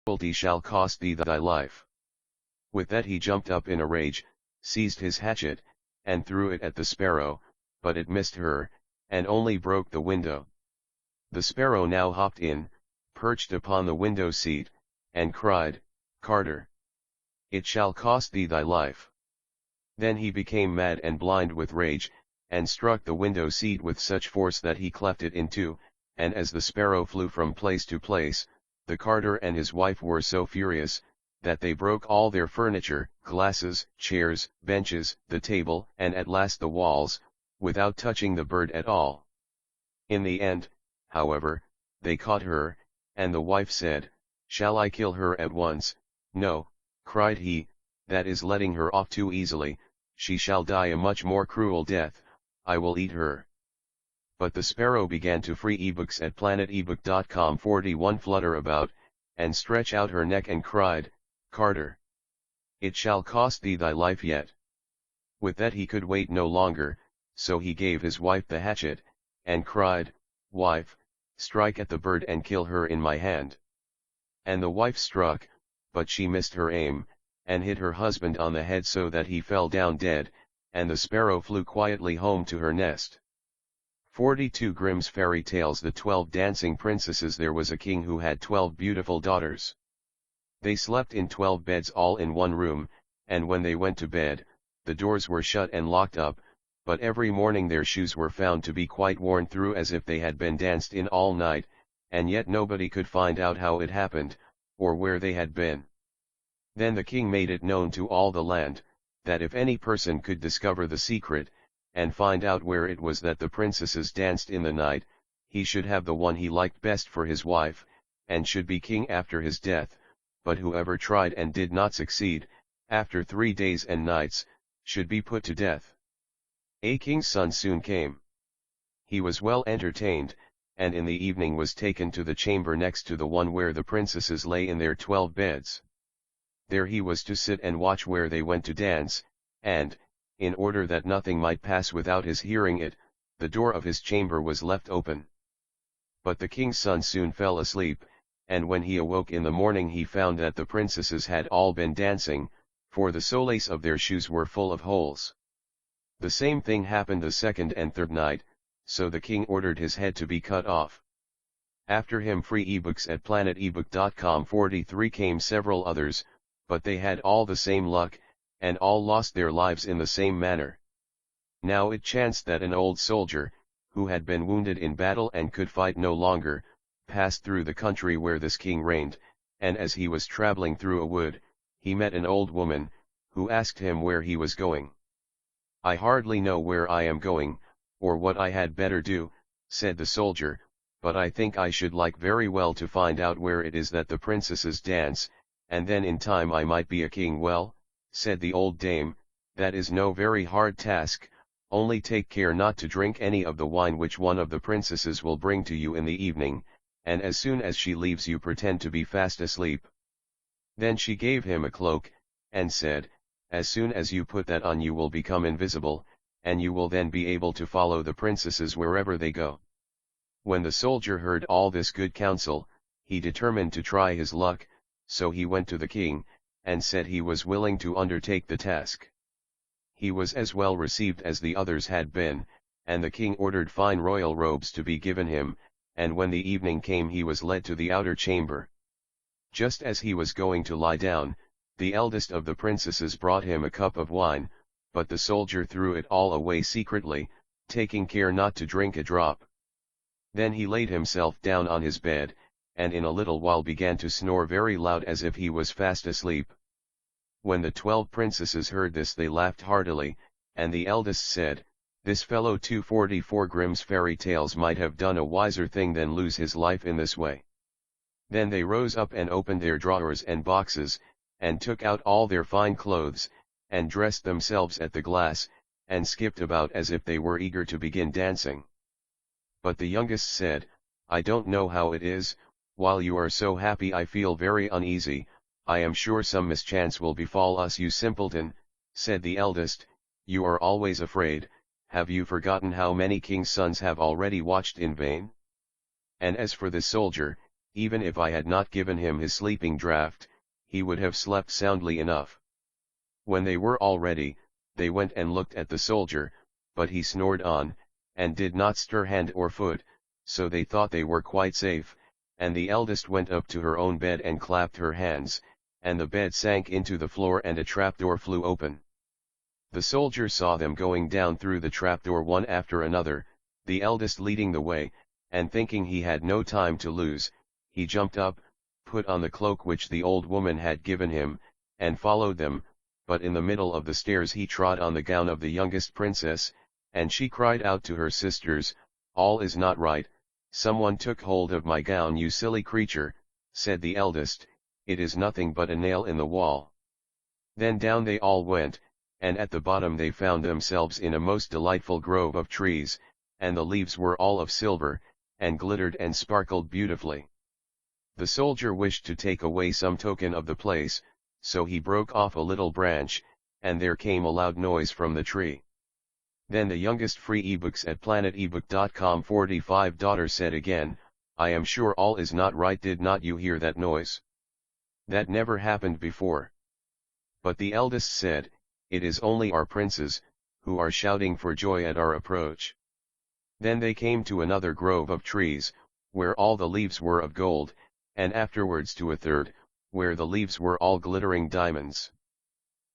cruelty shall cost thee thy life. With that he jumped up in a rage, seized his hatchet, and threw it at the sparrow, but it missed her, and only broke the window. The sparrow now hopped in, perched upon the window seat, and cried, "Carter! It shall cost thee thy life." Then he became mad and blind with rage, and struck the window seat with such force that he cleft it in two, and as the sparrow flew from place to place, the carter and his wife were so furious, that they broke all their furniture, glasses, chairs, benches, the table, and at last the walls, without touching the bird at all. In the end, however, they caught her, and the wife said, "Shall I kill her at once?" "No," cried he, "that is letting her off too easily, she shall die a much more cruel death, I will eat her." But the sparrow began to free ebooks at planetebook.com 41 flutter about, and stretch out her neck and cried, "Carter! It shall cost thee thy life yet." With that he could wait no longer, so he gave his wife the hatchet, and cried, "Wife, strike at the bird and kill her in my hand." And the wife struck, but she missed her aim, and hit her husband on the head so that he fell down dead, and the sparrow flew quietly home to her nest. 42 Grimm's Fairy Tales. The 12 Dancing Princesses. There was a king who had 12 beautiful daughters. They slept in 12 beds all in one room, and when they went to bed, the doors were shut and locked up, but every morning their shoes were found to be quite worn through as if they had been danced in all night, and yet nobody could find out how it happened, or where they had been. Then the king made it known to all the land, that if any person could discover the secret, and find out where it was that the princesses danced in the night, he should have the one he liked best for his wife, and should be king after his death, but whoever tried and did not succeed, after 3 days and nights, should be put to death. A king's son soon came. He was well entertained, and in the evening was taken to the chamber next to the one where the princesses lay in their 12 beds. There he was to sit and watch where they went to dance, and, in order that nothing might pass without his hearing it, the door of his chamber was left open. But the king's son soon fell asleep, and when he awoke in the morning he found that the princesses had all been dancing, for the soles of their shoes were full of holes. The same thing happened the second and third night, so the king ordered his head to be cut off. After him free ebooks at planetebook.com 43 came several others, but they had all the same luck, and all lost their lives in the same manner. Now it chanced that an old soldier, who had been wounded in battle and could fight no longer, passed through the country where this king reigned, and as he was traveling through a wood, he met an old woman, who asked him where he was going. "I hardly know where I am going, or what I had better do," said the soldier, "but I think I should like very well to find out where it is that the princesses dance, and then in time I might be a king." "Well," said the old dame, "that is no very hard task, only take care not to drink any of the wine which one of the princesses will bring to you in the evening, and as soon as she leaves you pretend to be fast asleep." Then she gave him a cloak, and said, "As soon as you put that on you will become invisible, and you will then be able to follow the princesses wherever they go." When the soldier heard all this good counsel, he determined to try his luck, so he went to the king, and said he was willing to undertake the task. He was as well received as the others had been, and the king ordered fine royal robes to be given him, and when the evening came he was led to the outer chamber. Just as he was going to lie down, the eldest of the princesses brought him a cup of wine, but the soldier threw it all away secretly, taking care not to drink a drop. Then he laid himself down on his bed, and in a little while began to snore very loud as if he was fast asleep. When the 12 princesses heard this they laughed heartily, and the eldest said, "This fellow 244 Grimm's Fairy Tales might have done a wiser thing than lose his life in this way." Then they rose up and opened their drawers and boxes, and took out all their fine clothes, and dressed themselves at the glass, and skipped about as if they were eager to begin dancing. But the youngest said, "I don't know how it is, while you are so happy I feel very uneasy, I am sure some mischance will befall us." "You simpleton," said the eldest, "you are always afraid, have you forgotten how many kings' sons have already watched in vain? And as for this soldier, Even if I had not given him his sleeping draught, he would have slept soundly enough. When they were all ready, they went and looked at the soldier, but he snored on, and did not stir hand or foot, so they thought they were quite safe, and the eldest went up to her own bed and clapped her hands, and the bed sank into the floor and a trapdoor flew open. The soldier saw them going down through the trapdoor one after another, the eldest leading the way, and thinking he had no time to lose, he jumped up, put on the cloak which the old woman had given him, and followed them, but in the middle of the stairs he trod on the gown of the youngest princess, and she cried out to her sisters, "All is not right, someone took hold of my gown." "You silly creature," said the eldest, "it is nothing but a nail in the wall." Then down they all went, and at the bottom they found themselves in a most delightful grove of trees, and the leaves were all of silver, and glittered and sparkled beautifully. The soldier wished to take away some token of the place, so he broke off a little branch, and there came a loud noise from the tree. Then the youngest free ebooks at planetebook.com 45 daughter said again, "I am sure all is not right. Did not you hear that noise? That never happened before." But the eldest said, "It is only our princes, who are shouting for joy at our approach." Then they came to another grove of trees, where all the leaves were of gold, and afterwards to a third, where the leaves were all glittering diamonds.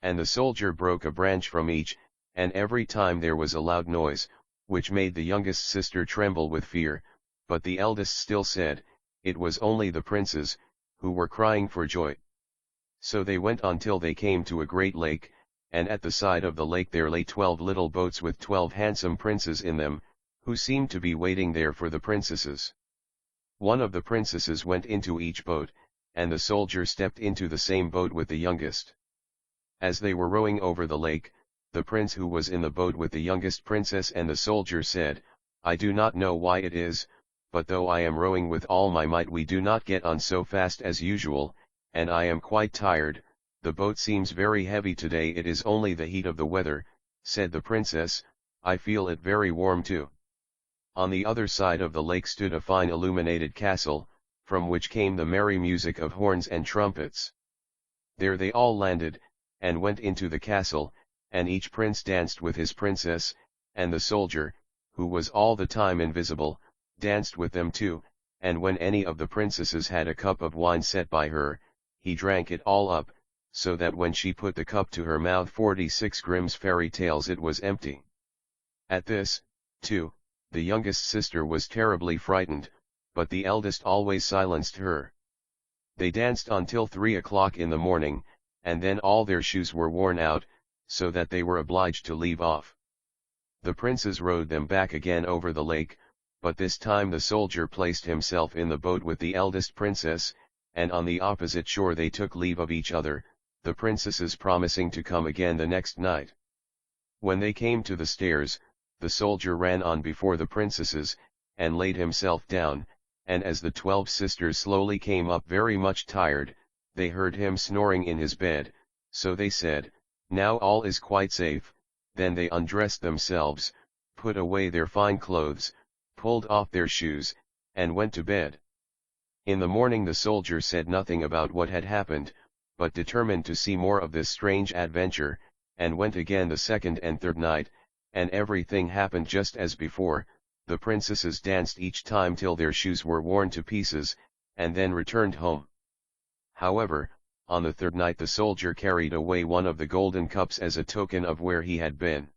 And the soldier broke a branch from each, and every time there was a loud noise, which made the youngest sister tremble with fear, but the eldest still said, it was only the princes, who were crying for joy. So they went on till they came to a great lake, and at the side of the lake there lay 12 little boats with 12 handsome princes in them, who seemed to be waiting there for the princesses. One of the princesses went into each boat, and the soldier stepped into the same boat with the youngest. As they were rowing over the lake, the prince who was in the boat with the youngest princess and the soldier said, "I do not know why it is, but though I am rowing with all my might we do not get on so fast as usual, and I am quite tired. The boat seems very heavy today." "It is only the heat of the weather," said the princess, "I feel it very warm too." On the other side of the lake stood a fine illuminated castle, from which came the merry music of horns and trumpets. There they all landed, and went into the castle, and each prince danced with his princess, and the soldier, who was all the time invisible, danced with them too, and when any of the princesses had a cup of wine set by her, he drank it all up, so that when she put the cup to her mouth 46 Grimm's fairy tales it was empty. At this, too, the youngest sister was terribly frightened, but the eldest always silenced her. They danced until 3 o'clock in the morning, and then all their shoes were worn out, so that they were obliged to leave off. The princes rowed them back again over the lake, but this time the soldier placed himself in the boat with the eldest princess, and on the opposite shore they took leave of each other, the princesses promising to come again the next night. When they came to the stairs, the soldier ran on before the princesses, and laid himself down, and as the 12 sisters slowly came up very much tired, they heard him snoring in his bed, so they said, "Now all is quite safe." Then they undressed themselves, put away their fine clothes, pulled off their shoes, and went to bed. In the morning the soldier said nothing about what had happened, but determined to see more of this strange adventure, and went again the second and third night, and everything happened just as before. The princesses danced each time till their shoes were worn to pieces, and then returned home. However, on the third night the soldier carried away one of the golden cups as a token of where he had been.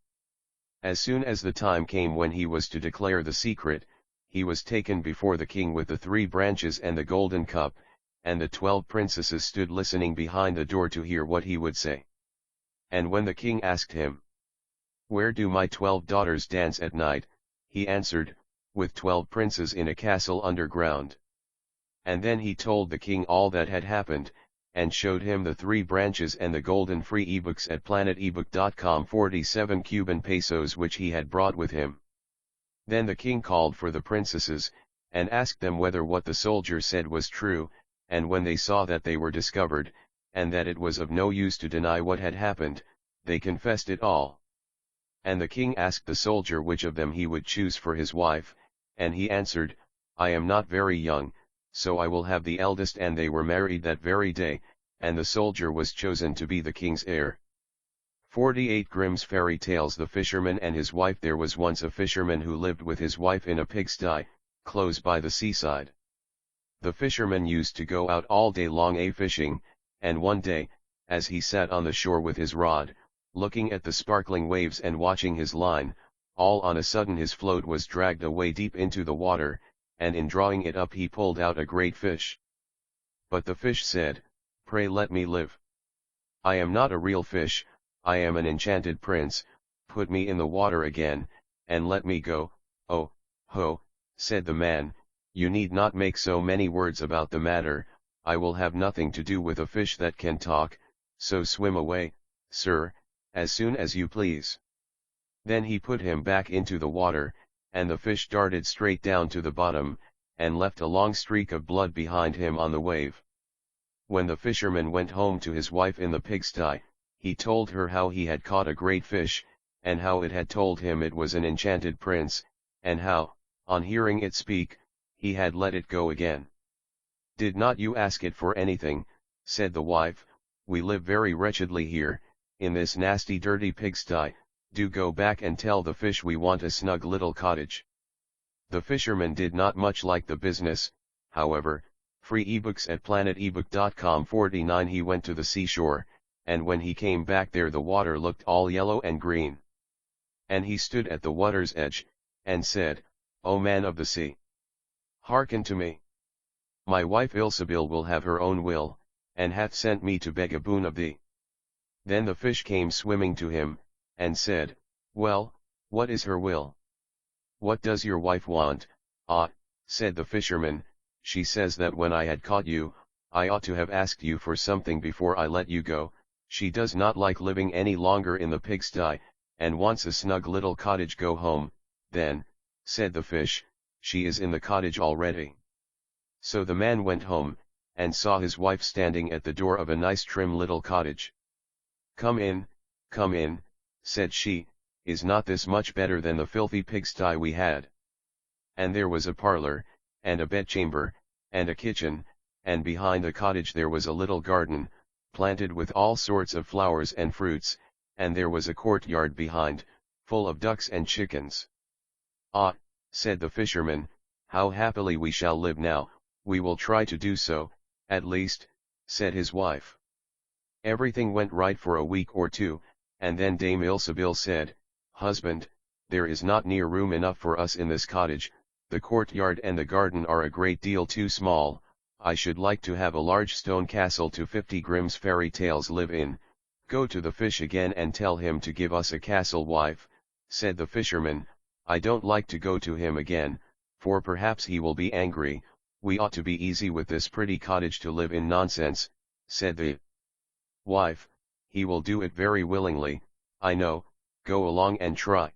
As soon as the time came when he was to declare the secret, he was taken before the king with the 3 branches and the golden cup, and the 12 princesses stood listening behind the door to hear what he would say. And when the king asked him, "Where do my 12 daughters dance at night?" he answered, "With 12 princes in a castle underground." And then he told the king all that had happened, and showed him the 3 branches and the golden free ebooks at planetebook.com 47 Cuban pesos which he had brought with him. Then the king called for the princesses, and asked them whether what the soldier said was true, and when they saw that they were discovered, and that it was of no use to deny what had happened, they confessed it all. And the king asked the soldier which of them he would choose for his wife, and he answered, "I am not very young, so I will have the eldest. And they were married that very day, and the soldier was chosen to be the king's heir. 48 Grimm's Fairy Tales. The Fisherman and His Wife. There was once a fisherman who lived with his wife in a pigsty, close by the seaside. The fisherman used to go out all day long fishing, and one day, as he sat on the shore with his rod, looking at the sparkling waves and watching his line, all on a sudden his float was dragged away deep into the water, and in drawing it up he pulled out a great fish. But the fish said, "Pray let me live. I am not a real fish, I am an enchanted prince, put me in the water again, and let me go." "Oh, ho," said the man, "you need not make so many words about the matter, I will have nothing to do with a fish that can talk, so swim away, sir, as soon as you please." Then he put him back into the water, and the fish darted straight down to the bottom, and left a long streak of blood behind him on the wave. When the fisherman went home to his wife in the pigsty, he told her how he had caught a great fish, and how it had told him it was an enchanted prince, and how, on hearing it speak, he had let it go again. "Did not you ask it for anything?" said the wife. "We live very wretchedly here, in this nasty dirty pigsty. Do go back and tell the fish we want a snug little cottage." The fisherman did not much like the business, however. Free ebooks at planetebook.com. 49 He went to the seashore, and when he came back there the water looked all yellow and green. And he stood at the water's edge, and said, "O man of the sea, hearken to me. My wife Ilsebil will have her own will, and hath sent me to beg a boon of thee." Then the fish came swimming to him, and said, "Well, what is her will? What does your wife want?" "Ah," said the fisherman, "she says that when I had caught you, I ought to have asked you for something before I let you go. She does not like living any longer in the pigsty, and wants a snug little cottage. Go home, then," said the fish, "she is in the cottage already." So the man went home, and saw his wife standing at the door of a nice trim little cottage. Come in," said she, "is not this much better than the filthy pigsty we had?" And there was a parlor, and a bedchamber, and a kitchen, and behind the cottage there was a little garden, planted with all sorts of flowers and fruits, and there was a courtyard behind, full of ducks and chickens. "Ah," said the fisherman, "how happily we shall live now, we will try to do so, at least," said his wife. Everything went right for a week or two, and then Dame Ilsebil said, "Husband, there is not near room enough for us in this cottage, the courtyard and the garden are a great deal too small. I should like to have a large stone castle to 50 Grimm's Fairy Tales live in." "Go to the fish again and tell him to give us a castle, wife," said the fisherman. "I don't like to go to him again, for perhaps he will be angry. We ought to be easy with this pretty cottage to live in." "Nonsense," said the wife, "he will do it very willingly, I know. Go along and try."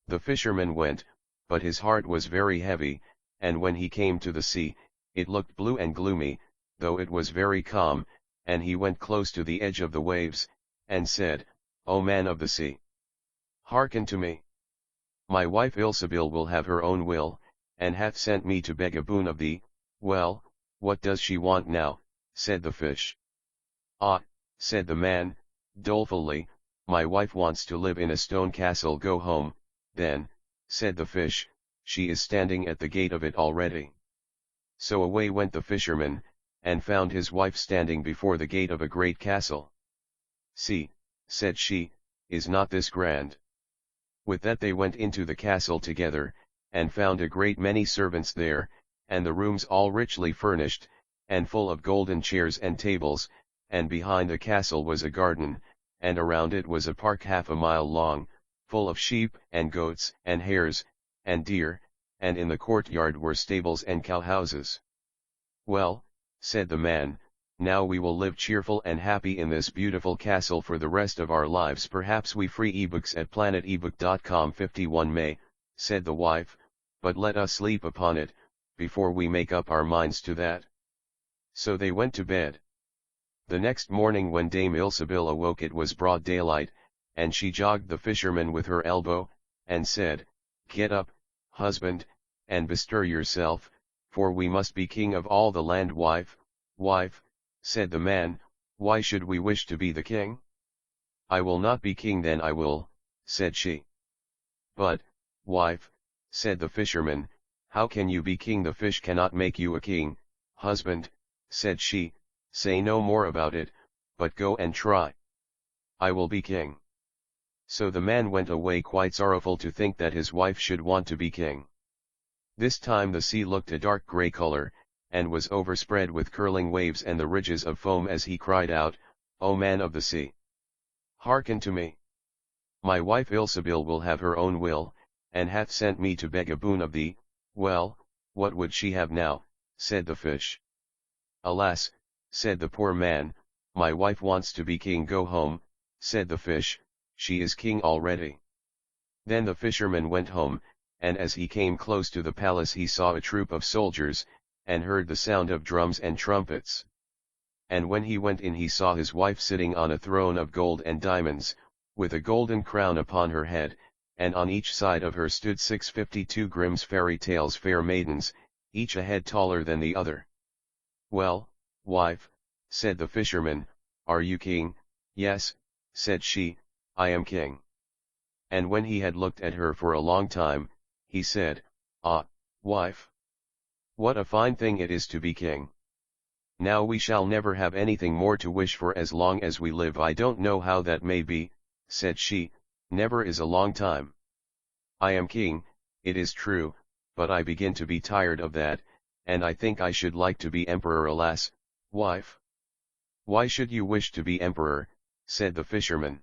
The fisherman went, but his heart was very heavy, and when he came to the sea, it looked blue and gloomy, though it was very calm, and he went close to the edge of the waves, and said, "O man of the sea, hearken to me. My wife Ilsebil will have her own will, and hath sent me to beg a boon of thee." "Well, what does she want now?" said the fish. "Ah," said the man, dolefully, "my wife wants to live in a stone castle." "Go home, then," said the fish, "she is standing at the gate of it already." So away went the fisherman, and found his wife standing before the gate of a great castle. "See," said she, "is not this grand?" With that they went into the castle together, and found a great many servants there, and the rooms all richly furnished, and full of golden chairs and tables, and behind the castle was a garden, and around it was a park half a mile long, full of sheep and goats and hares, and deer, and in the courtyard were stables and cowhouses. "Well," said the man, "now we will live cheerful and happy in this beautiful castle for the rest of our lives." "Perhaps we free ebooks at planetebook.com. 51 May, said the wife, "but let us sleep upon it, before we make up our minds to that." So they went to bed. The next morning when Dame Ilsebil awoke it was broad daylight, and she jogged the fisherman with her elbow, and said, "Get up, husband, and bestir yourself, for we must be king of all the land. Wife, wife, said the man, why should we wish to be the king? I will not be king. Then I will, said she. But, wife, said the fisherman, how can you be king? The fish cannot make you a king. Husband, said she, say no more about it, but go and try. I will be king. So the man went away quite sorrowful to think that his wife should want to be king. This time the sea looked a dark grey color, and was overspread with curling waves and the ridges of foam, as he cried out, O man of the sea! Hearken to me. My wife Ilsebil will have her own will, and hath sent me to beg a boon of thee. Well, what would she have now? Said the fish. Alas, said the poor man, my wife wants to be king. Go home, said the fish, she is king already. Then the fisherman went home, and as he came close to the palace he saw a troop of soldiers, and heard the sound of drums and trumpets. And when he went in he saw his wife sitting on a throne of gold and diamonds, with a golden crown upon her head, and on each side of her stood 652 Grimm's fairy tales fair maidens, each a head taller than the other. Well, wife, said the fisherman, are you king? Yes, said she, I am king. And when he had looked at her for a long time, he said, Ah, wife! What a fine thing it is to be king! Now we shall never have anything more to wish for as long as we live. I don't know how that may be, said she, never is a long time. I am king, it is true, but I begin to be tired of that, and I think I should like to be emperor. Alas, wife! Why should you wish to be emperor? Said the fisherman.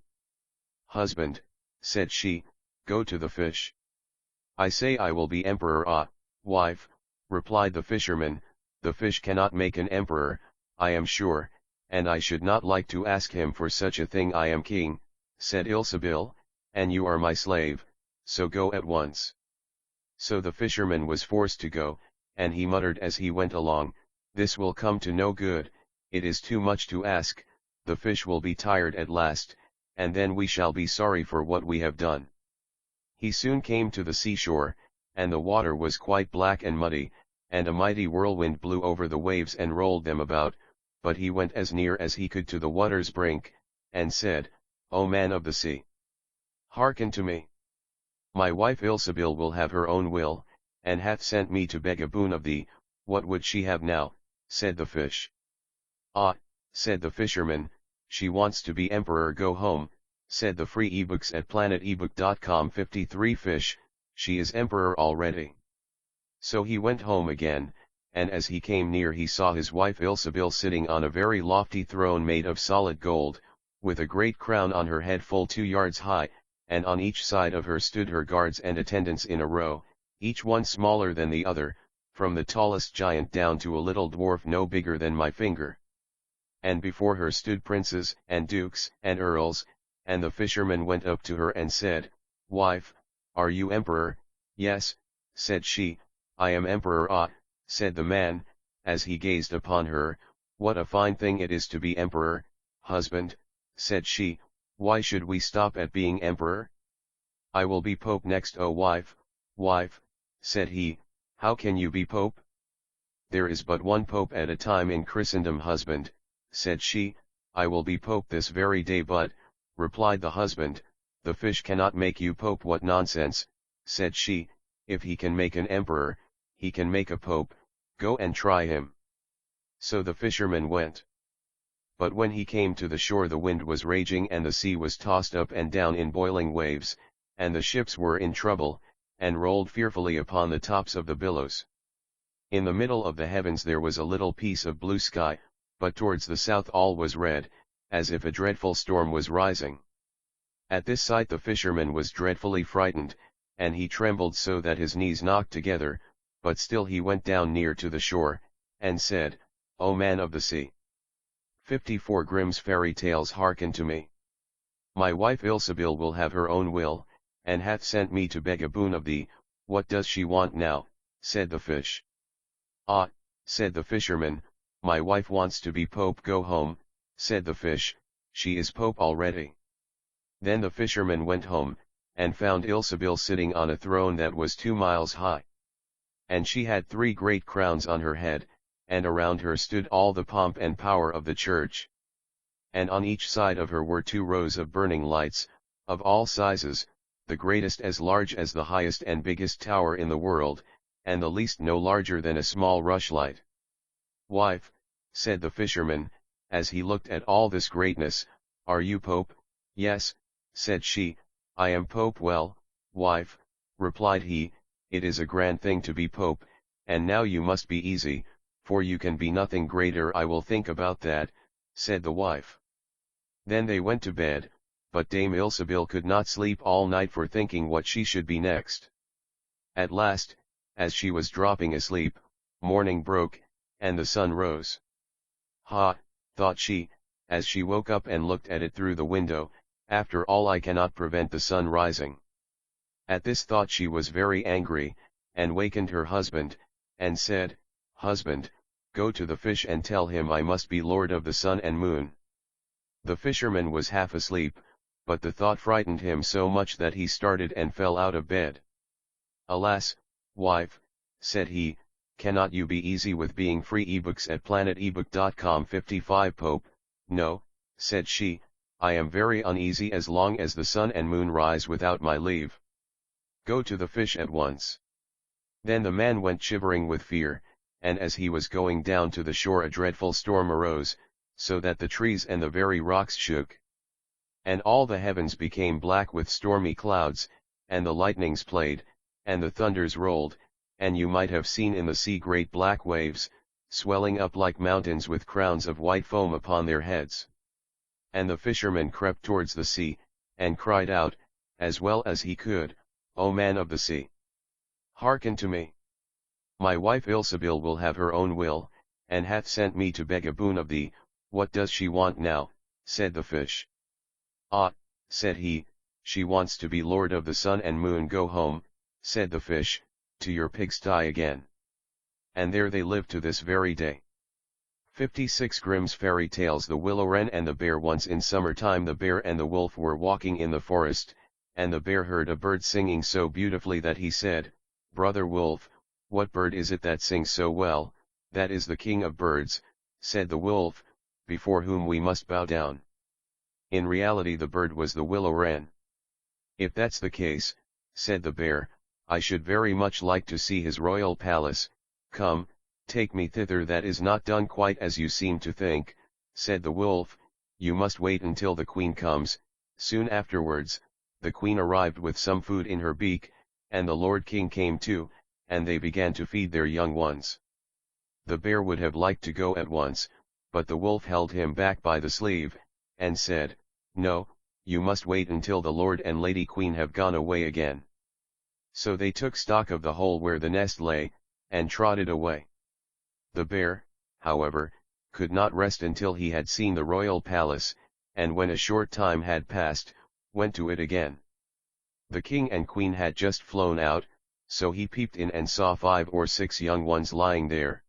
Husband, said she, go to the fish. I say I will be emperor. Ah, wife, replied the fisherman, the fish cannot make an emperor, I am sure, and I should not like to ask him for such a thing. I am king, said Ilsebil, and you are my slave, so go at once. So the fisherman was forced to go, and he muttered as he went along, this will come to no good, it is too much to ask, the fish will be tired at last, and then we shall be sorry for what we have done. He soon came to the seashore, and the water was quite black and muddy, and a mighty whirlwind blew over the waves and rolled them about, but he went as near as he could to the water's brink, and said, O man of the sea! Hearken to me. My wife Ilsebil will have her own will, and hath sent me to beg a boon of thee. What would she have now? Said the fish. Ah, said the fisherman, she wants to be emperor. Go home, said the free ebooks at planetebook.com. 53 Fish, she is emperor already. So he went home again, and as he came near he saw his wife Ilsebil sitting on a very lofty throne made of solid gold, with a great crown on her head full 2 yards high, and on each side of her stood her guards and attendants in a row, each one smaller than the other, from the tallest giant down to a little dwarf no bigger than my finger. And before her stood princes and dukes and earls, and the fisherman went up to her and said, Wife, are you emperor? Yes, said she, I am emperor. Ah, said the man, as he gazed upon her, what a fine thing it is to be emperor. Husband, said she, why should we stop at being emperor? I will be pope next. Oh wife, wife, said he, how can you be pope? There is but one pope at a time in Christendom. Husband, said she, I will be pope this very day. But, replied the husband, the fish cannot make you pope. What nonsense, said she, if he can make an emperor, he can make a pope, go and try him. So the fisherman went. But when he came to the shore the wind was raging and the sea was tossed up and down in boiling waves, and the ships were in trouble, and rolled fearfully upon the tops of the billows. In the middle of the heavens there was a little piece of blue sky, but towards the south all was red, as if a dreadful storm was rising. At this sight the fisherman was dreadfully frightened, and he trembled so that his knees knocked together, but still he went down near to the shore, and said, O man of the sea! 54 Grimm's fairy tales. Hearken to me. My wife Ilsebil will have her own will, and hath sent me to beg a boon of thee. What does she want now? Said the fish. Ah, said the fisherman, my wife wants to be pope. Go home, said the fish, she is pope already. Then the fisherman went home, and found Ilsebil sitting on a throne that was 2 miles high. and she had 3 great crowns on her head, and around her stood all the pomp and power of the church. And on each side of her were 2 rows of burning lights, of all sizes, the greatest as large as the highest and biggest tower in the world, and the least no larger than a small rushlight. "Wife," said the fisherman, as he looked at all this greatness, "are you Pope?" "Yes," said she, "I am Pope." "Well, wife," replied he, "it is a grand thing to be Pope, and now you must be easy, for you can be nothing greater." "I will think about that," said the wife. Then they went to bed, but Dame Ilsebil could not sleep all night for thinking what she should be next. At last, as she was dropping asleep, morning broke, and the sun rose. "Ha," thought she, as she woke up and looked at it through the window, "after all I cannot prevent the sun rising." At this thought she was very angry, and wakened her husband, and said, "Husband, go to the fish and tell him I must be lord of the sun and moon." The fisherman was half asleep, but the thought frightened him so much that he started and fell out of bed. "Alas, wife," said he, "cannot you be easy with being free?" Ebooks at planetebook.com. 55 Pope, "No," said she, "I am very uneasy as long as the sun and moon rise without my leave. Go to the fish at once." Then the man went shivering with fear, and as he was going down to the shore a dreadful storm arose, so that the trees and the very rocks shook. And all the heavens became black with stormy clouds, and the lightnings played, and the thunders rolled, and you might have seen in the sea great black waves, swelling up like mountains with crowns of white foam upon their heads. And the fisherman crept towards the sea, and cried out, as well as he could, "O man of the sea! Hearken to me. My wife Ilsebil will have her own will, and hath sent me to beg a boon of thee." "What does she want now?" said the fish. "Ah," said he, "she wants to be lord of the sun and moon." "Go home," said the fish, "to your pigsty again." And there they live to this very day. 56 Grimm's Fairy Tales. The Willow Wren and the Bear. Once in summertime the bear and the wolf were walking in the forest, and the bear heard a bird singing so beautifully that he said, "Brother Wolf, what bird is it that sings so well?" "That is the king of birds," said the wolf, "before whom we must bow down." In reality the bird was the willow wren. "If that's the case," said the bear, "I should very much like to see his royal palace. Come, take me thither." "That is not done quite as you seem to think," said the wolf, "you must wait until the queen comes." Soon afterwards, the queen arrived with some food in her beak, and the lord king came too, and they began to feed their young ones. The bear would have liked to go at once, but the wolf held him back by the sleeve, and said, "No, you must wait until the lord and lady queen have gone away again." So they took stock of the hole where the nest lay, and trotted away. The bear, however, could not rest until he had seen the royal palace, and when a short time had passed, went to it again. The king and queen had just flown out, so he peeped in and saw 5 or 6 young ones lying there.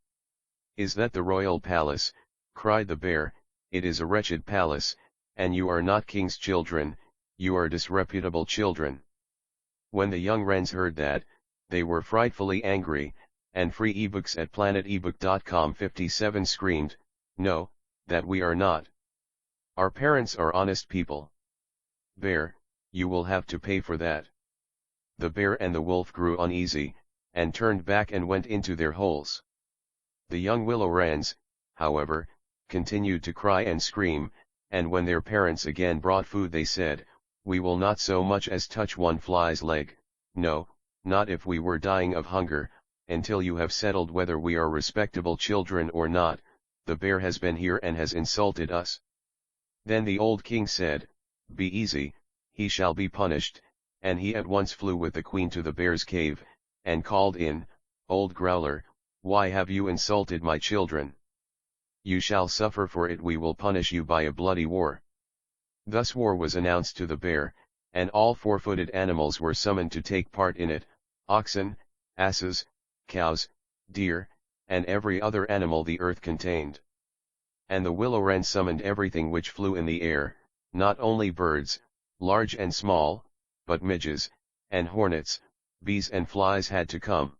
"Is that the royal palace?" cried the bear. "It is a wretched palace, and you are not king's children, you are disreputable children." When the young wrens heard that, they were frightfully angry, and free ebooks at planetebook.com. 57 screamed, "No, that we are not. Our parents are honest people. Bear, you will have to pay for that." The bear and the wolf grew uneasy, and turned back and went into their holes. The young willow wrens, however, continued to cry and scream, and when their parents again brought food they said, "We will not so much as touch one fly's leg, no, not if we were dying of hunger, until you have settled whether we are respectable children or not. The bear has been here and has insulted us." Then the old king said, "Be easy, he shall be punished," and he at once flew with the queen to the bear's cave, and called in, "Old growler, why have you insulted my children? You shall suffer for it. We will punish you by a bloody war." Thus war was announced to the bear, and all 4-footed animals were summoned to take part in it, oxen, asses, cows, deer, and every other animal the earth contained. And the willow wren summoned everything which flew in the air, not only birds, large and small, but midges, and hornets, bees and flies had to come.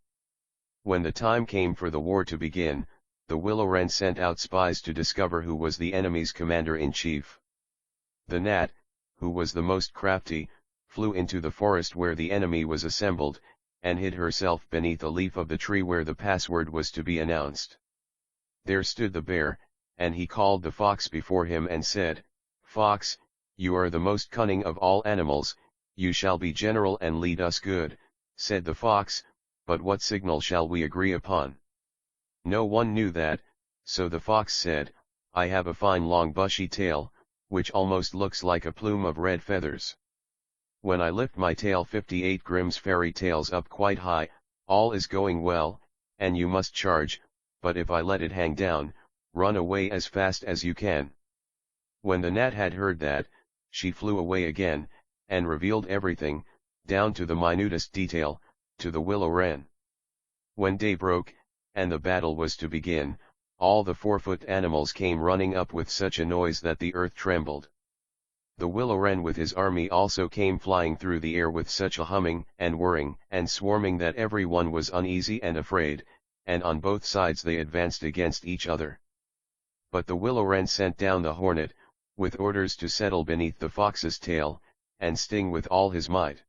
When the time came for the war to begin, the willow wren sent out spies to discover who was the enemy's commander-in-chief. The gnat, who was the most crafty, flew into the forest where the enemy was assembled, and hid herself beneath a leaf of the tree where the password was to be announced. There stood the bear, and he called the fox before him and said, "Fox, you are the most cunning of all animals, you shall be general and lead us good." Said the fox, "But what signal shall we agree upon?" No one knew that, so the fox said, "I have a fine long bushy tail, which almost looks like a plume of red feathers. When I lift my tail 58 Grimm's fairy tales up quite high, all is going well, and you must charge, but if I let it hang down, run away as fast as you can." When the gnat had heard that, she flew away again, and revealed everything, down to the minutest detail, to the willow wren. When day broke, and the battle was to begin, all the 4-foot animals came running up with such a noise that the earth trembled. The willow wren with his army also came flying through the air with such a humming and whirring and swarming that every one was uneasy and afraid, and on both sides they advanced against each other. But the willow wren sent down the hornet, with orders to settle beneath the fox's tail, and sting with all his might.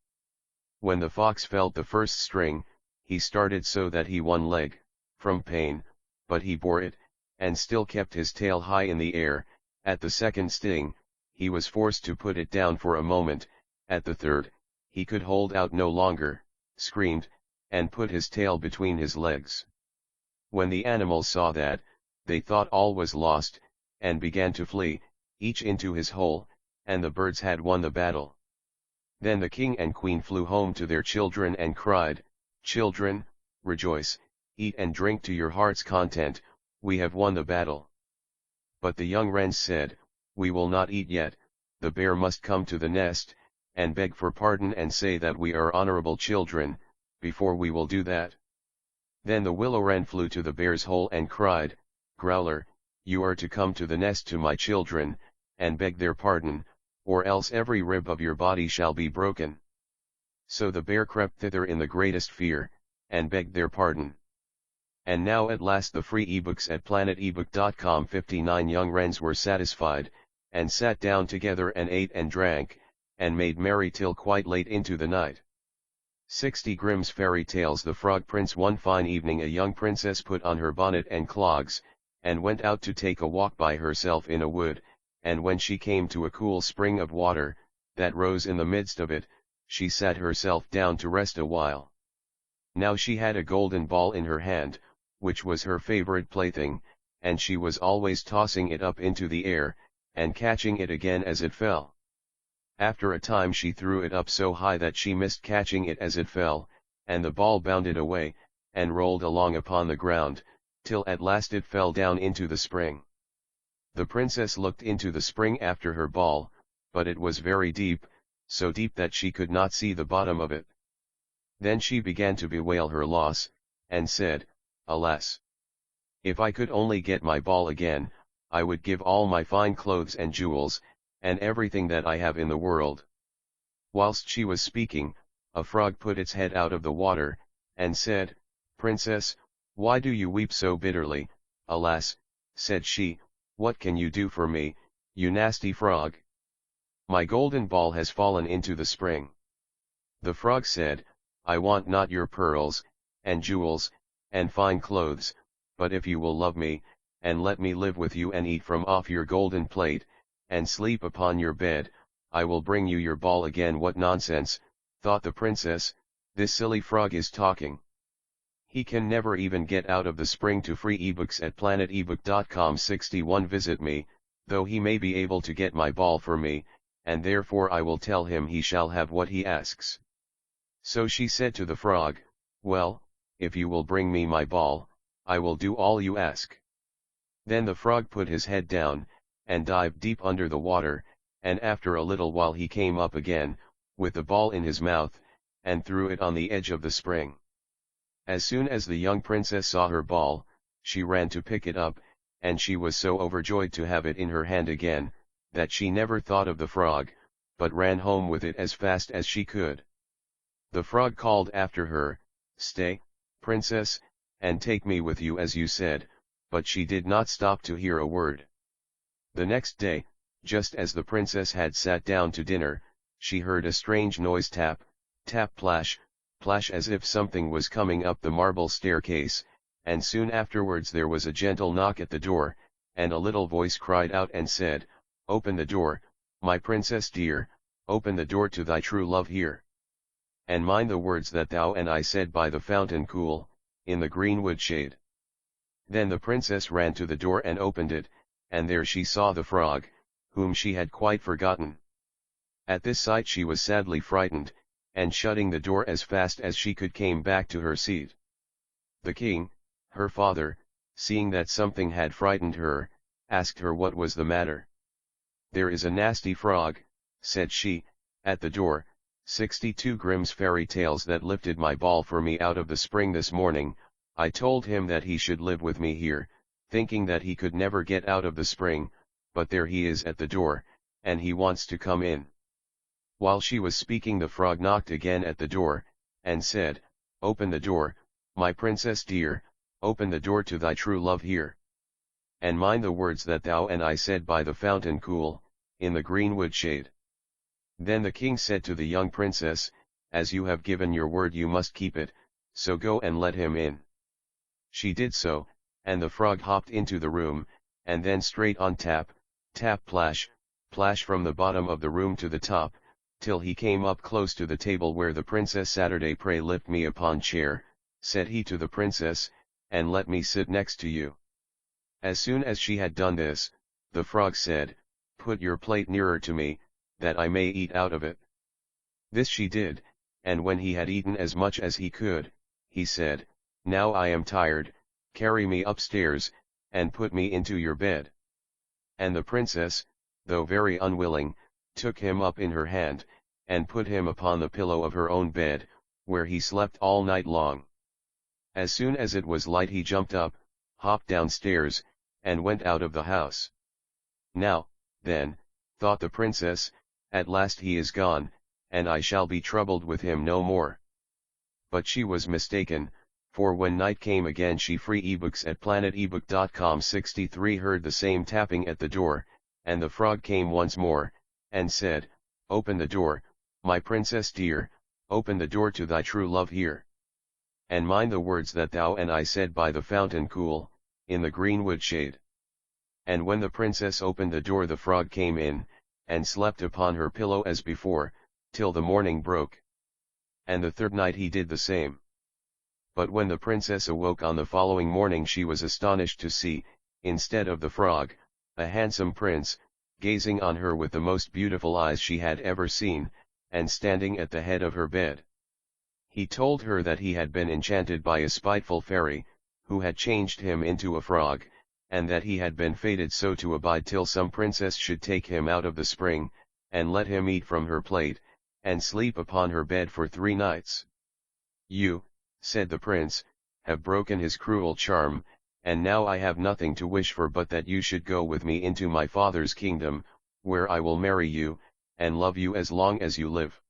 When the fox felt the first sting, he started so that he one leg, from pain, but he bore it, and still kept his tail high in the air. At the second sting, he was forced to put it down for a moment. At the third, he could hold out no longer, screamed, and put his tail between his legs. When the animals saw that, they thought all was lost, and began to flee, each into his hole, and the birds had won the battle. Then the king and queen flew home to their children and cried, "Children, rejoice, eat and drink to your heart's content, we have won the battle." But the young wrens said, "We will not eat yet, the bear must come to the nest, and beg for pardon and say that we are honorable children, before we will do that." Then the willow wren flew to the bear's hole and cried, "Growler, you are to come to the nest to my children, and beg their pardon, or else every rib of your body shall be broken." So the bear crept thither in the greatest fear, and begged their pardon. And now at last the free ebooks at planetebook.com 59 young wrens were satisfied, and sat down together and ate and drank, and made merry till quite late into the night. 60 Grimm's Fairy Tales. The Frog Prince. One fine evening a young princess put on her bonnet and clogs, and went out to take a walk by herself in a wood, and when she came to a cool spring of water, that rose in the midst of it, she sat herself down to rest a while. Now she had a golden ball in her hand, which was her favorite plaything, and she was always tossing it up into the air, and catching it again as it fell. After a time she threw it up so high that she missed catching it as it fell, and the ball bounded away, and rolled along upon the ground, till at last it fell down into the spring. The princess looked into the spring after her ball, but it was very deep, so deep that she could not see the bottom of it. Then she began to bewail her loss, and said, "Alas! If I could only get my ball again, I would give all my fine clothes and jewels, and everything that I have in the world." Whilst she was speaking, a frog put its head out of the water, and said, "Princess, why do you weep so bitterly?" "Alas," said she, "what can you do for me, you nasty frog? My golden ball has fallen into the spring." The frog said, "I want not your pearls, and jewels, and fine clothes, but if you will love me, and let me live with you and eat from off your golden plate, and sleep upon your bed, I will bring you your ball again." "What nonsense," thought the princess, "this silly frog is talking. He can never even get out of the spring." To free ebooks at planetebook.com 61 Visit me, though he may be able to get my ball for me, and therefore I will tell him he shall have what he asks. So she said to the frog, "Well, if you will bring me my ball, I will do all you ask." Then the frog put his head down, and dived deep under the water, and after a little while he came up again, with the ball in his mouth, and threw it on the edge of the spring. As soon as the young princess saw her ball, she ran to pick it up, and she was so overjoyed to have it in her hand again, that she never thought of the frog, but ran home with it as fast as she could. The frog called after her, "Stay, princess, and take me with you as you said, but she did not stop to hear a word. The next day, just as the princess had sat down to dinner, she heard a strange noise, tap, tap, plash, plash, as if something was coming up the marble staircase, and soon afterwards there was a gentle knock at the door, and a little voice cried out and said, "Open the door, my princess dear, open the door to thy true love here. And mind the words that thou and I said by the fountain cool, in the greenwood shade." Then the princess ran to the door and opened it, and there she saw the frog, whom she had quite forgotten. At this sight she was sadly frightened, and shutting the door as fast as she could came back to her seat. The king, her father, seeing that something had frightened her, asked her what was the matter. "There is a nasty frog," said she, "at the door, 62 Grimm's fairy tales that lifted my ball for me out of the spring this morning. I told him that he should live with me here, thinking that he could never get out of the spring, but there he is at the door, and he wants to come in." While she was speaking the frog knocked again at the door, and said, "Open the door, my princess dear, open the door to thy true love here. And mind the words that thou and I said by the fountain cool, in the greenwood shade." Then the king said to the young princess, "As you have given your word you must keep it, so go and let him in." She did so, and the frog hopped into the room, and then straight on tap, tap, plash, plash from the bottom of the room to the top, till he came up close to the table where the princess Saturday. "Pray lift me upon chair," said he to the princess, "and let me sit next to you." As soon as she had done this, the frog said, "Put your plate nearer to me, that I may eat out of it." This she did, and when he had eaten as much as he could, he said, "Now I am tired, carry me upstairs, and put me into your bed." And the princess, though very unwilling, took him up in her hand, and put him upon the pillow of her own bed, where he slept all night long. As soon as it was light he jumped up, hopped downstairs, and went out of the house. "Now, then," thought the princess, "at last he is gone, and I shall be troubled with him no more." But she was mistaken, for when night came again she free ebooks at planetebook.com 63 heard the same tapping at the door, and the frog came once more, and said, "Open the door, my princess dear, open the door to thy true love here. And mind the words that thou and I said by the fountain cool, in the greenwood shade." And when the princess opened the door the frog came in, and slept upon her pillow as before, till the morning broke. And the third night he did the same. But when the princess awoke on the following morning she was astonished to see, instead of the frog, a handsome prince, gazing on her with the most beautiful eyes she had ever seen, and standing at the head of her bed. He told her that he had been enchanted by a spiteful fairy, who had changed him into a frog, and that he had been fated so to abide till some princess should take him out of the spring, and let him eat from her plate, and sleep upon her bed for 3 nights. "You," said the prince, "have broken his cruel charm, and now I have nothing to wish for but that you should go with me into my father's kingdom, where I will marry you, and love you as long as you live."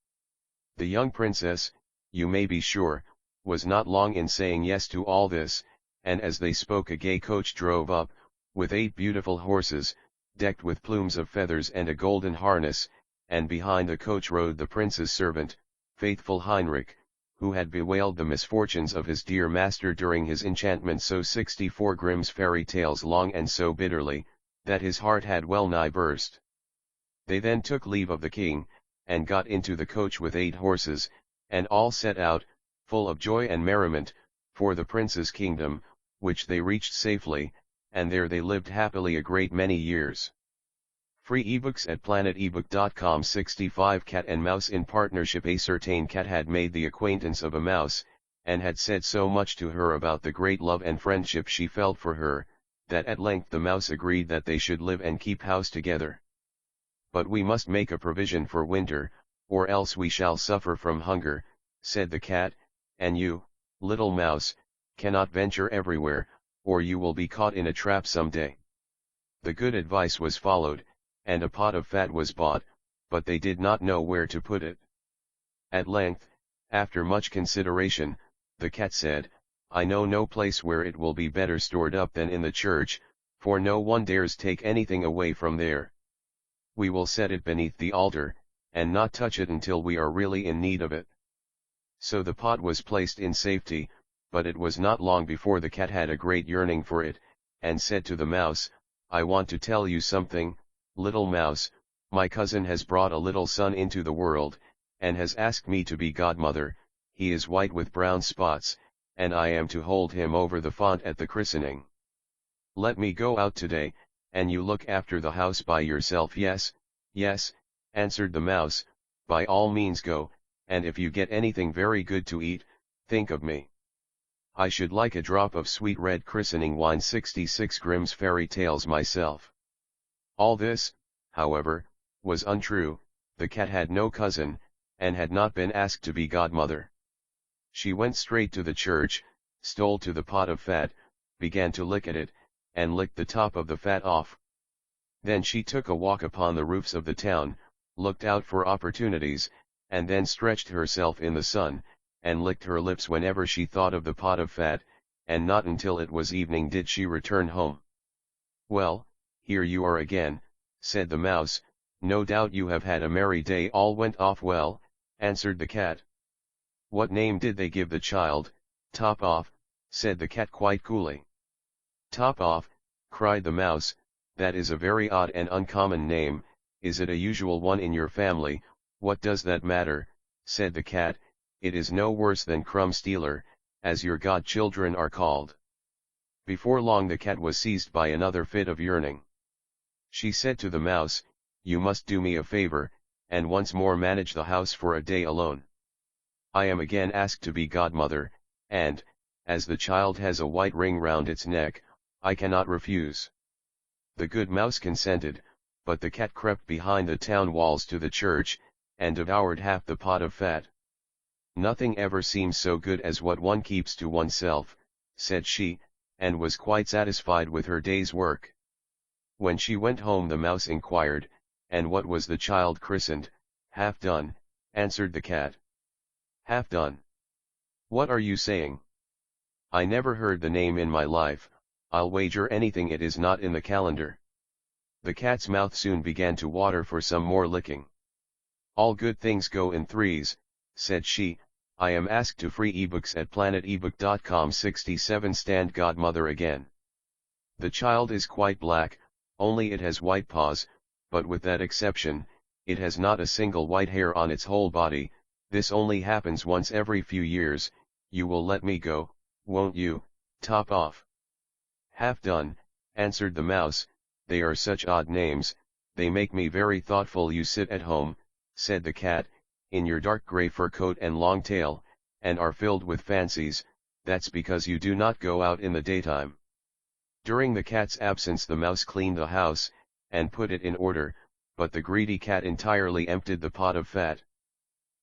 The young princess, you may be sure, was not long in saying yes to all this, and as they spoke a gay coach drove up, with 8 beautiful horses, decked with plumes of feathers and a golden harness, and behind the coach rode the prince's servant, faithful Heinrich, who had bewailed the misfortunes of his dear master during his enchantment so 64 Grimm's fairy tales long and so bitterly, that his heart had well nigh burst. They then took leave of the king, and got into the coach with 8 horses, and all set out, full of joy and merriment, for the prince's kingdom, which they reached safely, and there they lived happily a great many years. Free ebooks at planetebook.com 65 Cat and Mouse in partnership. A certain cat had made the acquaintance of a mouse, and had said so much to her about the great love and friendship she felt for her, that at length the mouse agreed that they should live and keep house together. "But we must make a provision for winter, or else we shall suffer from hunger," said the cat, "and you, little mouse, cannot venture everywhere, or you will be caught in a trap some day." The good advice was followed, and a pot of fat was bought, but they did not know where to put it. At length, after much consideration, the cat said, I know no place where it will be better stored up than in the church, for no one dares take anything away from there. We will set it beneath the altar, and not touch it until we are really in need of it." So the pot was placed in safety, but it was not long before the cat had a great yearning for it, and said to the mouse, "I want to tell you something, little mouse. My cousin has brought a little son into the world, and has asked me to be godmother. He is white with brown spots, and I am to hold him over the font at the christening. Let me go out today, and you look after the house by yourself." "Yes, yes," answered the mouse, "by all means go, and if you get anything very good to eat, think of me. I should like a drop of sweet red christening wine." 66 Grimm's Fairy Tales myself. All this, however, was untrue. The cat had no cousin, and had not been asked to be godmother. She went straight to the church, stole to the pot of fat, began to lick at it, and licked the top of the fat off. Then she took a walk upon the roofs of the town, looked out for opportunities, and then stretched herself in the sun, and licked her lips whenever she thought of the pot of fat, and not until it was evening did she return home. "Well, here you are again," said the mouse, "no doubt you have had a merry day." "All went off well," answered the cat. "What name did they give the child?" "Top off," said the cat quite coolly. "Top off," cried the mouse, "that is a very odd and uncommon name. Is it a usual one in your family?" "What does that matter?" said the cat. "It is no worse than Crumb Stealer, as your godchildren are called." Before long the cat was seized by another fit of yearning. She said to the mouse, "You must do me a favor, and once more manage the house for a day alone. I am again asked to be godmother, and, as the child has a white ring round its neck, I cannot refuse." The good mouse consented, but the cat crept behind the town walls to the church, and devoured half the pot of fat. "Nothing ever seems so good as what one keeps to oneself," said she, and was quite satisfied with her day's work. When she went home the mouse inquired, "And what was the child christened?" "Half done," answered the cat. "Half done? What are you saying? I never heard the name in my life. I'll wager anything it is not in the calendar." The cat's mouth soon began to water for some more licking. "All good things go in threes," said she. "I am asked to free ebooks at planetebook.com. 67 Stand godmother again. The child is quite black, only it has white paws, but with that exception, it has not a single white hair on its whole body. This only happens once every few years. You will let me go, won't you, Top off?" "Half done," answered the mouse. "They are such odd names, they make me very thoughtful." "You sit at home," said the cat, "in your dark grey fur coat and long tail, and are filled with fancies. That's because you do not go out in the daytime." During the cat's absence the mouse cleaned the house, and put it in order, but the greedy cat entirely emptied the pot of fat.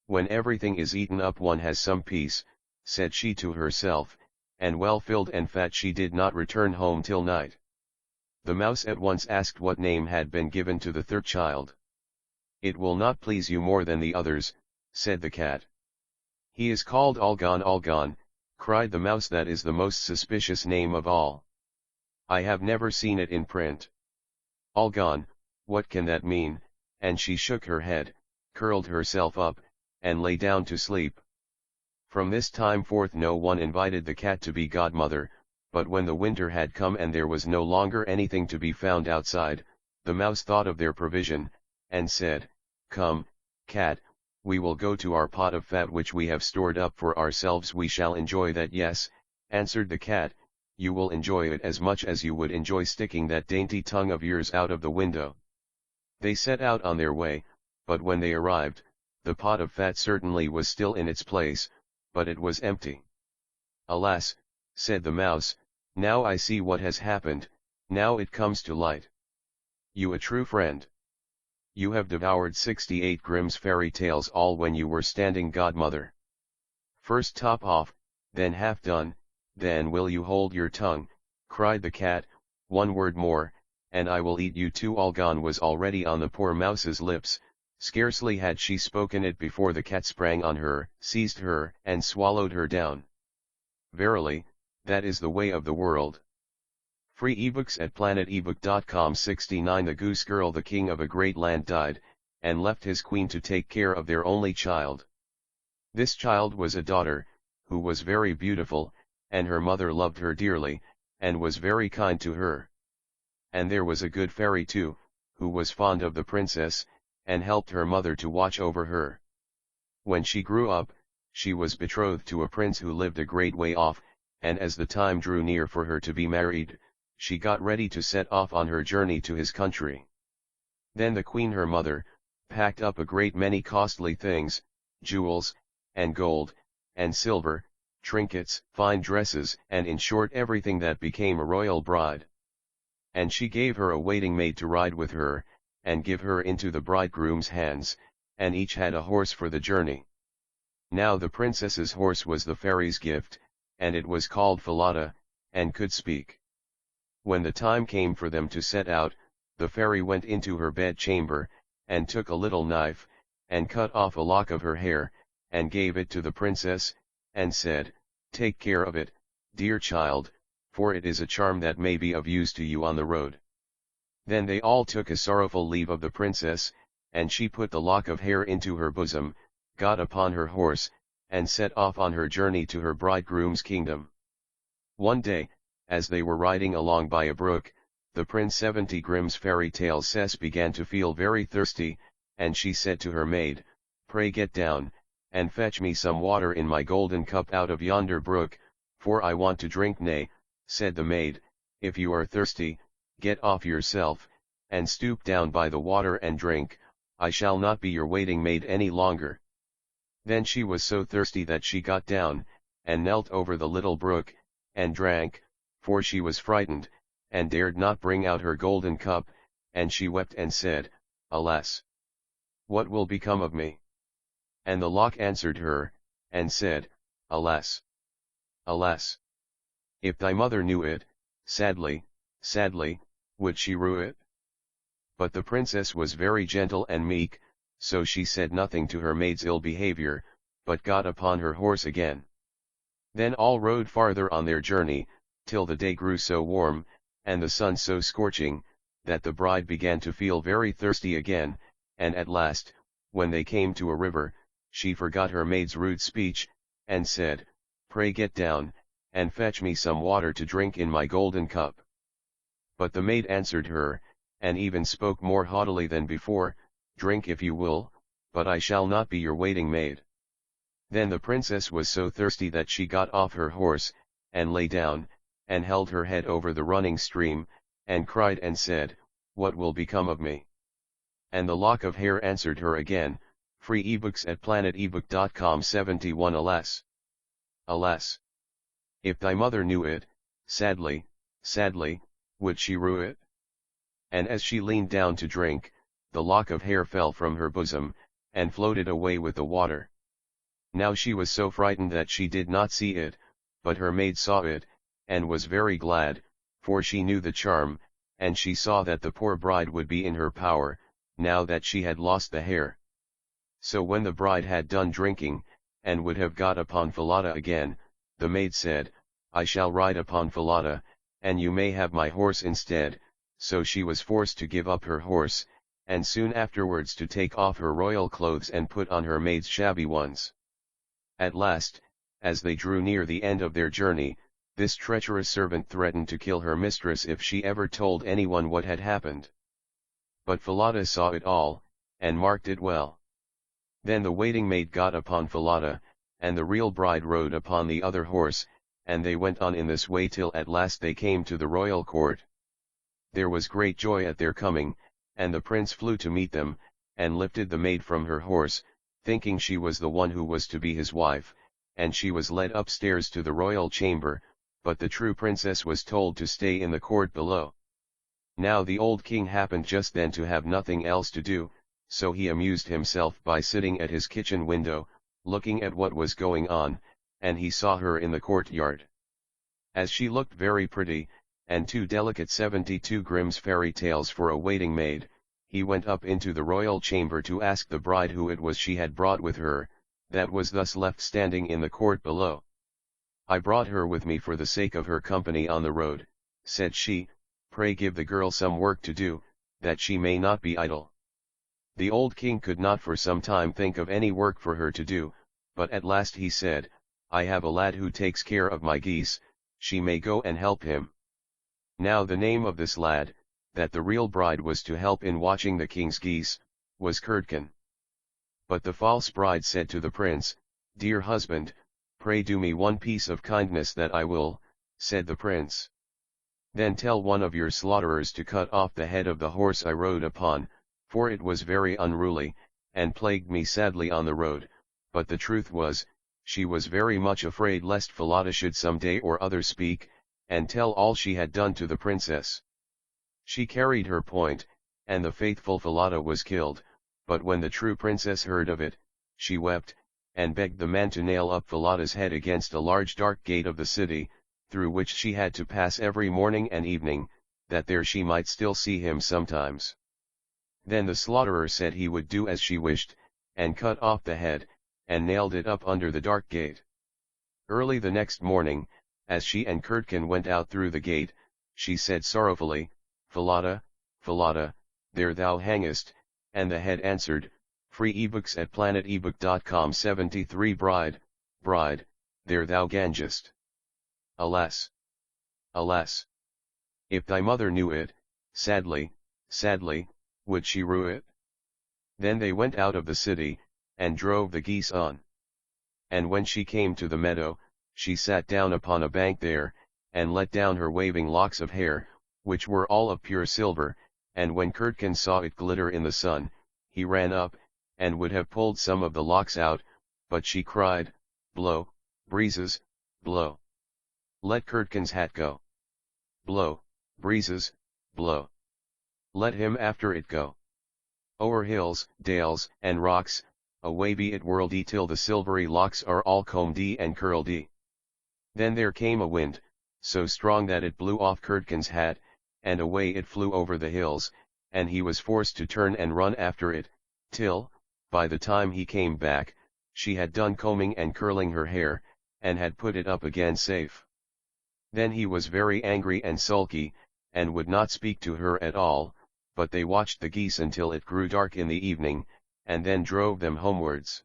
"When everything is eaten up one has some peace," said she to herself, and well filled and fat she did not return home till night. The mouse at once asked what name had been given to the third child. "It will not please you more than the others," said the cat. "He is called Algon." "Algon," cried the mouse, "that is the most suspicious name of all. I have never seen it in print. Algon, what can that mean?" And she shook her head, curled herself up, and lay down to sleep. From this time forth no one invited the cat to be godmother, but when the winter had come and there was no longer anything to be found outside, the mouse thought of their provision, and said, "Come, cat, we will go to our pot of fat which we have stored up for ourselves. We shall enjoy that." "Yes," answered the cat, "you will enjoy it as much as you would enjoy sticking that dainty tongue of yours out of the window." They set out on their way, but when they arrived, the pot of fat certainly was still in its place, but it was empty. "Alas," said the mouse, "now I see what has happened, now it comes to light. You a true friend. You have devoured 68 Grimm's fairy tales all when you were standing godmother. First top off, then half done, then will you hold your tongue?" cried the cat. "One word more, and I will eat you too." Algon was already on the poor mouse's lips. Scarcely had she spoken it before the cat sprang on her, seized her, and swallowed her down. Verily, that is the way of the world. Free ebooks at planetebook.com. 69 The Goose Girl. The king of a great land died, and left his queen to take care of their only child. This child was a daughter, who was very beautiful, and her mother loved her dearly, and was very kind to her. And there was a good fairy too, who was fond of the princess, and helped her mother to watch over her. When she grew up, she was betrothed to a prince who lived a great way off, and as the time drew near for her to be married, she got ready to set off on her journey to his country. Then the queen her mother, packed up a great many costly things, jewels, and gold, and silver, trinkets, fine dresses, and in short everything that became a royal bride. And she gave her a waiting maid to ride with her, and give her into the bridegroom's hands, and each had a horse for the journey. Now the princess's horse was the fairy's gift, and it was called Falada, and could speak. When the time came for them to set out, the fairy went into her bedchamber, and took a little knife, and cut off a lock of her hair, and gave it to the princess, and said, "Take care of it, dear child, for it is a charm that may be of use to you on the road." Then they all took a sorrowful leave of the princess, and she put the lock of hair into her bosom, got upon her horse, and set off on her journey to her bridegroom's kingdom. One day, as they were riding along by a brook, the Prince 70 Grimm's fairy tale Cess began to feel very thirsty, and she said to her maid, "Pray get down, and fetch me some water in my golden cup out of yonder brook, for I want to drink." "Nay," said the maid, "if you are thirsty, get off yourself, and stoop down by the water and drink, I shall not be your waiting maid any longer." Then she was so thirsty that she got down, and knelt over the little brook, and drank, for she was frightened, and dared not bring out her golden cup, and she wept and said, "Alas! What will become of me?" And the lock answered her, and said, "Alas! Alas! If thy mother knew it, sadly, sadly, would she rue it?" But the princess was very gentle and meek, so she said nothing to her maid's ill behavior, but got upon her horse again. Then all rode farther on their journey, till the day grew so warm, and the sun so scorching, that the bride began to feel very thirsty again, and at last, when they came to a river, she forgot her maid's rude speech, and said, "Pray get down, and fetch me some water to drink in my golden cup." But the maid answered her, and even spoke more haughtily than before, "Drink if you will, but I shall not be your waiting maid." Then the princess was so thirsty that she got off her horse, and lay down, and held her head over the running stream, and cried and said, "What will become of me?" And the lock of hair answered her again. Free ebooks at planetebook.com. 71 Alas! Alas! If thy mother knew it, sadly, sadly, would she rue it? And as she leaned down to drink, the lock of hair fell from her bosom, and floated away with the water. Now she was so frightened that she did not see it, but her maid saw it, and was very glad, for she knew the charm, and she saw that the poor bride would be in her power, now that she had lost the hair. So when the bride had done drinking, and would have got upon Falada again, the maid said, "I shall ride upon Falada, and you may have my horse instead." So she was forced to give up her horse, and soon afterwards to take off her royal clothes and put on her maid's shabby ones. At last, as they drew near the end of their journey, this treacherous servant threatened to kill her mistress if she ever told anyone what had happened. But Falada saw it all, and marked it well. Then the waiting maid got upon Falada, and the real bride rode upon the other horse, and they went on in this way till at last they came to the royal court. There was great joy at their coming, and the prince flew to meet them, and lifted the maid from her horse, thinking she was the one who was to be his wife, and she was led upstairs to the royal chamber, but the true princess was told to stay in the court below. Now the old king happened just then to have nothing else to do, so he amused himself by sitting at his kitchen window, looking at what was going on, and he saw her in the courtyard. As she looked very pretty, and too delicate 72 Grimm's fairy tales for a waiting maid, he went up into the royal chamber to ask the bride who it was she had brought with her, that was thus left standing in the court below. I brought her with me for the sake of her company on the road, said she. Pray give the girl some work to do, that she may not be idle. The old king could not for some time think of any work for her to do, but at last he said, I have a lad who takes care of my geese, she may go and help him. Now the name of this lad, that the real bride was to help in watching the king's geese, was Curdken. But the false bride said to the prince, Dear husband, pray do me one piece of kindness. That I will, said the prince. Then tell one of your slaughterers to cut off the head of the horse I rode upon, for it was very unruly, and plagued me sadly on the road. But the truth was, she was very much afraid lest Falada should some day or other speak, and tell all she had done to the princess. She carried her point, and the faithful Falada was killed, but when the true princess heard of it, she wept, and begged the man to nail up Falada's head against a large dark gate of the city, through which she had to pass every morning and evening, that there she might still see him sometimes. Then the slaughterer said he would do as she wished, and cut off the head, and nailed it up under the dark gate. Early the next morning, as she and Curdken went out through the gate, she said sorrowfully, Falada, Falada, there thou hangest, and the head answered, Free ebooks at planetebook.com 73 Bride, bride, there thou gangest. Alas! Alas! If thy mother knew it, sadly, sadly, would she rue it? Then they went out of the city, and drove the geese on. And when she came to the meadow, she sat down upon a bank there, and let down her waving locks of hair, which were all of pure silver, and when Curdken saw it glitter in the sun, he ran up, and would have pulled some of the locks out, but she cried, Blow, breezes, blow. Let Curdken's hat go. Blow, breezes, blow. Let him after it go. O'er hills, dales, and rocks, away be it whirledy till the silvery locks are all combedy and curledy. Then there came a wind, so strong that it blew off Curdken's hat, and away it flew over the hills, and he was forced to turn and run after it, till, by the time he came back, she had done combing and curling her hair, and had put it up again safe. Then he was very angry and sulky, and would not speak to her at all, but they watched the geese until it grew dark in the evening, and then drove them homewards.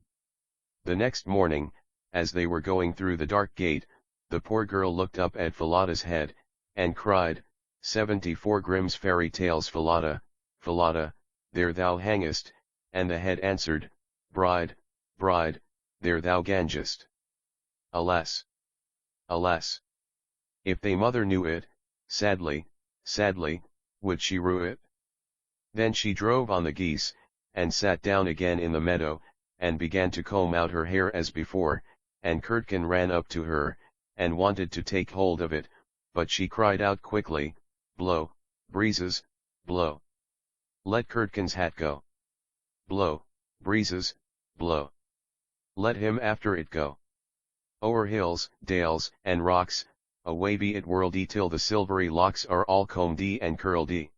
The next morning, as they were going through the dark gate, the poor girl looked up at Falada's head, and cried, 74 Grimm's Fairy Tales Falada, Falada, there thou hangest, and the head answered, Bride, bride, there thou gangest. Alas! Alas! If thy mother knew it, sadly, sadly, would she rue it? Then she drove on the geese, and sat down again in the meadow, and began to comb out her hair as before, and Curdken ran up to her, and wanted to take hold of it, but she cried out quickly, Blow, breezes, blow. Let Curdken's hat go. Blow, breezes, blow. Let him after it go. O'er hills, dales, and rocks, away be it whirledy till the silvery locks are all combedy and curledy.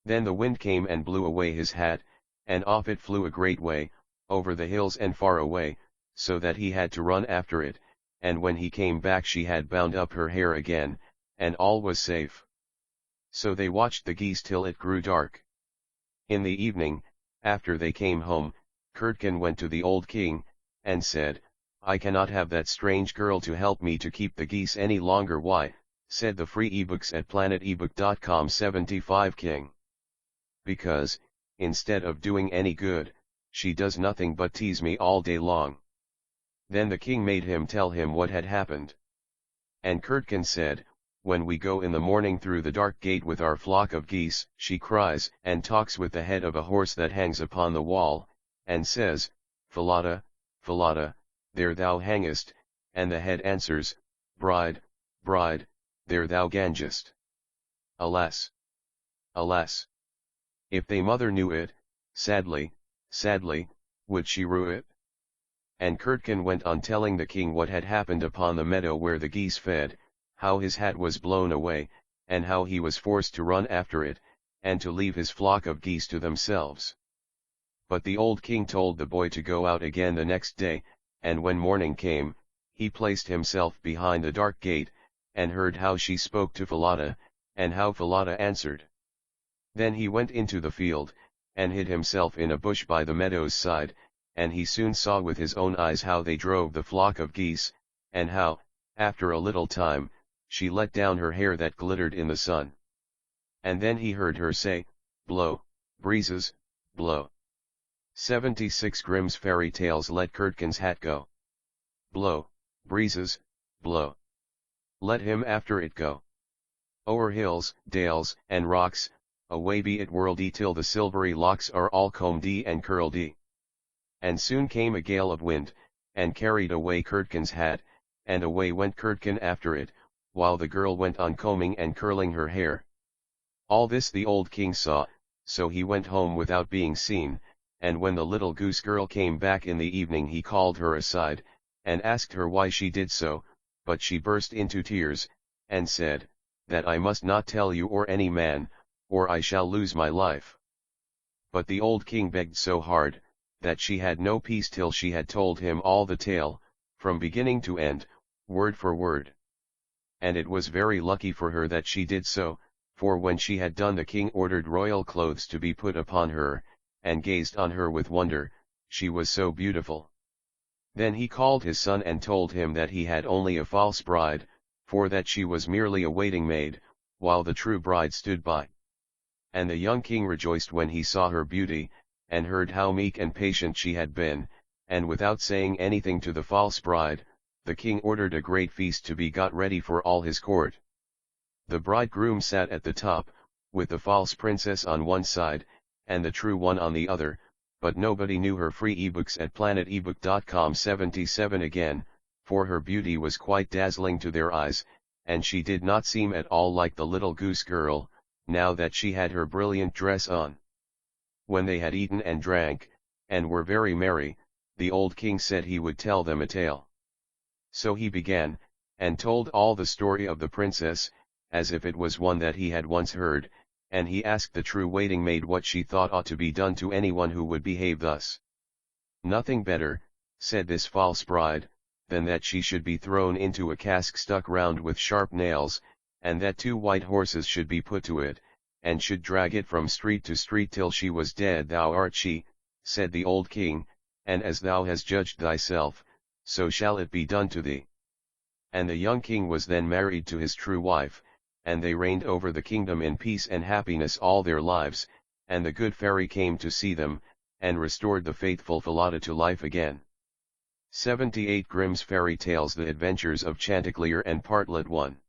Then the wind came and blew away his hat, and off it flew a great way, over the hills and far away, so that he had to run after it, and when he came back she had bound up her hair again, and all was safe. So they watched the geese till it grew dark. In the evening, after they came home, Curdken went to the old king, and said, I cannot have that strange girl to help me to keep the geese any longer. Why, said the free ebooks at planetebook.com 75 king. Because, instead of doing any good, she does nothing but tease me all day long. Then the king made him tell him what had happened. And Curdken said, When we go in the morning through the dark gate with our flock of geese, she cries and talks with the head of a horse that hangs upon the wall, and says, Falada, Falada, there thou hangest, and the head answers, Bride, bride, there thou gangest. Alas! Alas! If thy mother knew it, sadly, sadly, would she rue it? And Curdken went on telling the king what had happened upon the meadow where the geese fed, how his hat was blown away, and how he was forced to run after it, and to leave his flock of geese to themselves. But the old king told the boy to go out again the next day, and when morning came, he placed himself behind the dark gate, and heard how she spoke to Falada, and how Falada answered. Then he went into the field, and hid himself in a bush by the meadow's side, and he soon saw with his own eyes how they drove the flock of geese, and how, after a little time, she let down her hair that glittered in the sun. And then he heard her say, "Blow, breezes, blow." 76 Grimm's Fairy Tales. Let Curdken's hat go. Blow, breezes, blow. Let him after it go. O'er hills, dales, and rocks, away be it whirledy till the silvery locks are all combedy and curledy. And soon came a gale of wind, and carried away Curdken's hat, and away went Curdken after it, while the girl went on combing and curling her hair. All this the old king saw, so he went home without being seen, and when the little goose girl came back in the evening he called her aside, and asked her why she did so, but she burst into tears, and said, "That I must not tell you or any man, or I shall lose my life." But the old king begged so hard, that she had no peace till she had told him all the tale, from beginning to end, word for word. And it was very lucky for her that she did so, for when she had done the king ordered royal clothes to be put upon her, and gazed on her with wonder, she was so beautiful. Then he called his son and told him that he had only a false bride, for that she was merely a waiting maid, while the true bride stood by. And the young king rejoiced when he saw her beauty, and heard how meek and patient she had been, and without saying anything to the false bride, the king ordered a great feast to be got ready for all his court. The bridegroom sat at the top, with the false princess on one side, and the true one on the other, but nobody knew her. Free ebooks at planetebook.com. 77 Again, for her beauty was quite dazzling to their eyes, and she did not seem at all like the little goose girl, now that she had her brilliant dress on. When they had eaten and drank, and were very merry, the old king said he would tell them a tale. So he began, and told all the story of the princess, as if it was one that he had once heard, and he asked the true waiting maid what she thought ought to be done to anyone who would behave thus. "Nothing better," said this false bride, "than that she should be thrown into a cask stuck round with sharp nails, and that 2 white horses should be put to it, and should drag it from street to street till she was dead." "Thou art she," said the old king, "and as thou hast judged thyself, so shall it be done to thee." And the young king was then married to his true wife, and they reigned over the kingdom in peace and happiness all their lives, and the good fairy came to see them, and restored the faithful Falada to life again. 78 Grimm's Fairy Tales. The Adventures of Chanticleer and Partlet. 1.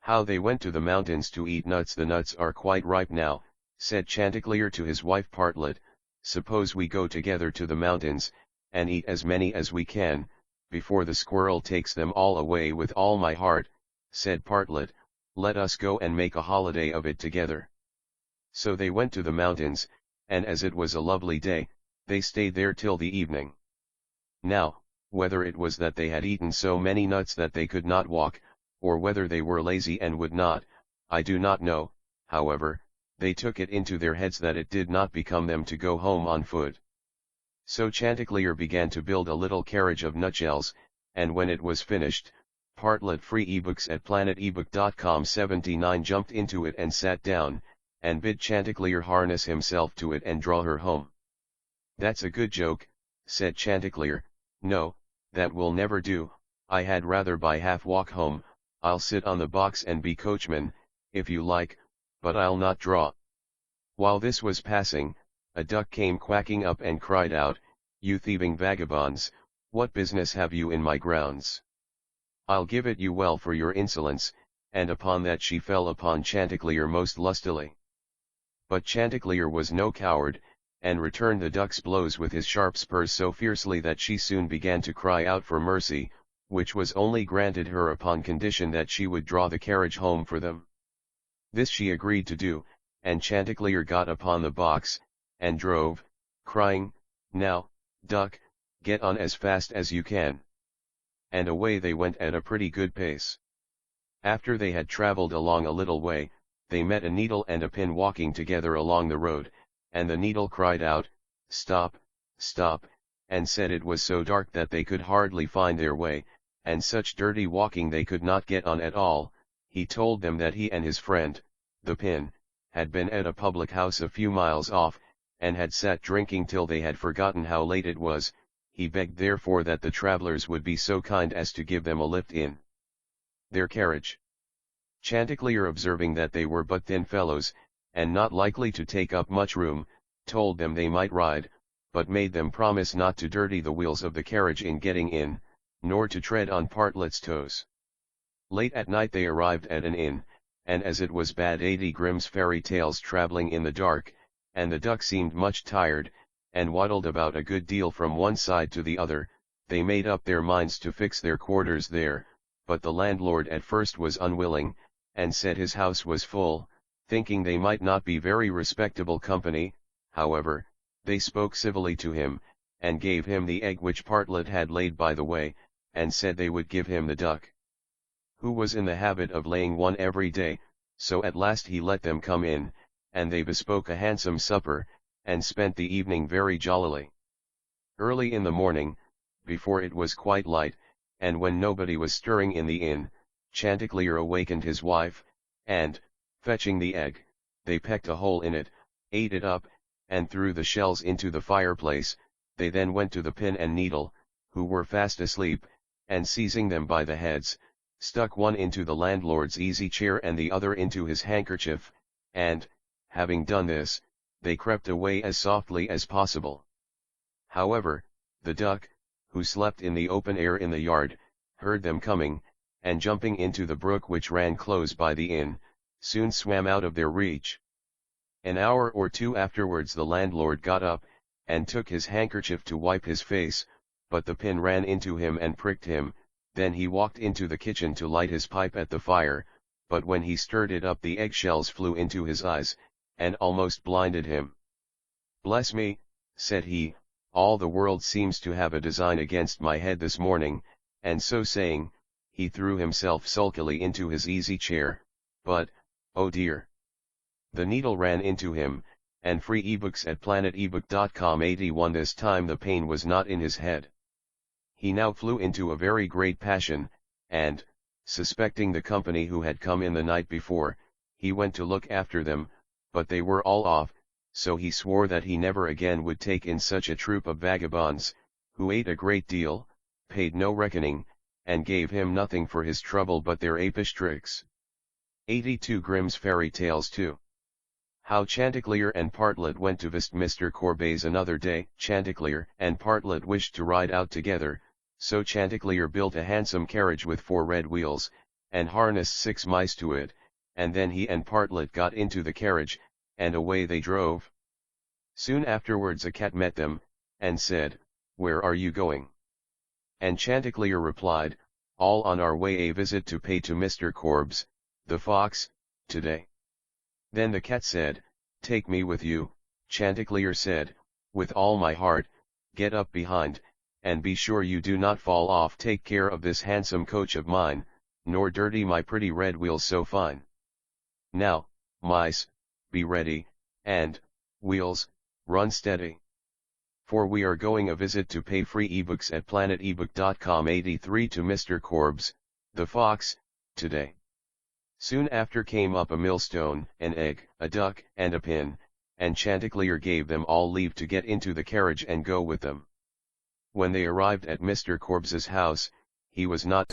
How they went to the mountains to eat nuts. "The nuts are quite ripe now," said Chanticleer to his wife Partlet. "Suppose we go together to the mountains, and eat as many as we can, before the squirrel takes them all away." "With all my heart," said Partlet, "let us go and make a holiday of it together." So they went to the mountains, and as it was a lovely day, they stayed there till the evening. Now, whether it was that they had eaten so many nuts that they could not walk, or whether they were lazy and would not, I do not know. However, they took it into their heads that it did not become them to go home on foot. So Chanticleer began to build a little carriage of nutshells, and when it was finished, Partlet. Free ebooks at planetebook.com. 79 jumped into it and sat down, and bid Chanticleer harness himself to it and draw her home. "That's a good joke," said Chanticleer. "No, that will never do. I had rather by half walk home. I'll sit on the box and be coachman, if you like, but I'll not draw." While this was passing, a duck came quacking up and cried out, "You thieving vagabonds, what business have you in my grounds? I'll give it you well for your insolence." And upon that she fell upon Chanticleer most lustily. But Chanticleer was no coward, and returned the duck's blows with his sharp spurs so fiercely that she soon began to cry out for mercy, which was only granted her upon condition that she would draw the carriage home for them. This she agreed to do, and Chanticleer got upon the box, and drove, crying, "Now, duck, get on as fast as you can." And away they went at a pretty good pace. After they had travelled along a little way, they met a needle and a pin walking together along the road, and the needle cried out, "Stop, stop," and said it was so dark that they could hardly find their way, and such dirty walking they could not get on at all. He told them that he and his friend, the pin, had been at a public house a few miles off, and had sat drinking till they had forgotten how late it was. He begged therefore that the travellers would be so kind as to give them a lift in their carriage. Chanticleer, observing that they were but thin fellows, and not likely to take up much room, told them they might ride, but made them promise not to dirty the wheels of the carriage in getting in, nor to tread on Partlet's toes. Late at night they arrived at an inn, and as it was bad 80 Grimm's fairy tales travelling in the dark, and the duck seemed much tired, and waddled about a good deal from one side to the other, they made up their minds to fix their quarters there, but the landlord at first was unwilling, and said his house was full, thinking they might not be very respectable company. However, they spoke civilly to him, and gave him the egg which Partlet had laid by the way, and said they would give him the duck, who was in the habit of laying one every day. So at last he let them come in, and they bespoke a handsome supper, and spent the evening very jollily. Early in the morning, before it was quite light, and when nobody was stirring in the inn, Chanticleer awakened his wife, and, fetching the egg, they pecked a hole in it, ate it up, and threw the shells into the fireplace. They then went to the pin and needle, who were fast asleep, and seizing them by the heads, stuck one into the landlord's easy chair and the other into his handkerchief, and, having done this, they crept away as softly as possible. However, the duck, who slept in the open air in the yard, heard them coming, and jumping into the brook which ran close by the inn, soon swam out of their reach. An hour or two afterwards the landlord got up, and took his handkerchief to wipe his face, but the pin ran into him and pricked him. Then he walked into the kitchen to light his pipe at the fire, but when he stirred it up the eggshells flew into his eyes, and almost blinded him. "Bless me," said he, "all the world seems to have a design against my head this morning," and so saying, he threw himself sulkily into his easy chair. But, oh dear! The needle ran into him, and free ebooks at planetebook.com 81. This time the pain was not in his head. He now flew into a very great passion, and, suspecting the company who had come in the night before, he went to look after them, but they were all off, so he swore that he never again would take in such a troop of vagabonds, who ate a great deal, paid no reckoning, and gave him nothing for his trouble but their apish tricks. 82 Grimm's Fairy Tales 2. How Chanticleer and Partlet went to visit Mr. Corbay's another day. Chanticleer and Partlet wished to ride out together, so Chanticleer built a handsome carriage with 4 red wheels, and harnessed 6 mice to it, and then he and Partlet got into the carriage, and away they drove. Soon afterwards a cat met them, and said, "Where are you going?" And Chanticleer replied, "All on our way a visit to pay to Mr. Korbes, the fox, today." Then the cat said, "Take me with you." Chanticleer said, "With all my heart. Get up behind, and be sure you do not fall off. Take care of this handsome coach of mine, nor dirty my pretty red wheels so fine. Now, mice, be ready, and, wheels, run steady. For we are going a visit to pay free ebooks at planetebook.com 83 to Mr. Korbes, the fox, today." Soon after came up a millstone, an egg, a duck, and a pin, and Chanticleer gave them all leave to get into the carriage and go with them. When they arrived at Mr. Korbes's house, he was not